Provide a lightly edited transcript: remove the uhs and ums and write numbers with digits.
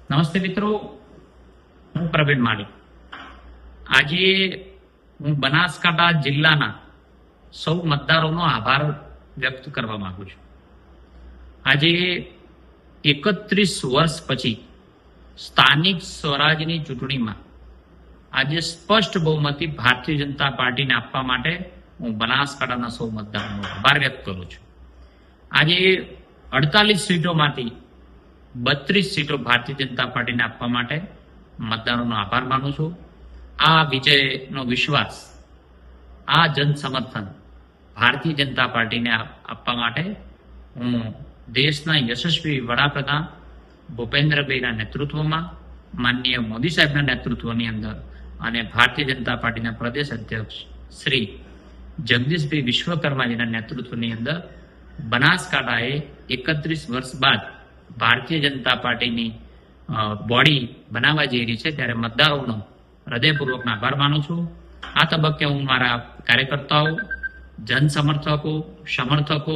નમસ્તે મિત્રો, હું પ્રવીણ માળી. આજે હું બનાસકાંઠા જિલ્લાના સૌ મતદારોનો આભાર વ્યક્ત કરવા માંગુ છું. આજે 31 વર્ષ પછી સ્થાનિક સ્વરાજની ચૂંટણીમાં આજે સ્પષ્ટ બહુમતી ભારતીય જનતા પાર્ટીને આપવા માટે હું બનાસકાંઠાના સૌ મતદારોનો આભાર વ્યક્ત કરું છું. આજે 48 સીટોમાંથી 32 સીટો ભારતીય જનતા પાર્ટીને આપવા માટે મતદારોનો આભાર માનું છું. આ વિજયનો વિશ્વાસ, આ જનસમર્થન ભારતીય જનતા પાર્ટીને આપવા માટે હું દેશના યશસ્વી વડાપ્રધાન ભૂપેન્દ્રભાઈના નેતૃત્વમાં, માનનીય મોદી સાહેબના નેતૃત્વની અંદર અને ભારતીય જનતા પાર્ટીના પ્રદેશ અધ્યક્ષ શ્રી જગદીશભાઈ વિશ્વકર્માજીના નેતૃત્વની અંદર બનાસકાંઠાએ 31 વર્ષ બાદ ભારતીય જનતા પાર્ટીની બોડી બનાવવા જઈ રહી છે, ત્યારે મતદારોનો હૃદયપૂર્વકનો આભાર માનું છું. આ તબક્કે હું મારા કાર્યકર્તાઓ, જનસમર્થકો, સમર્થકો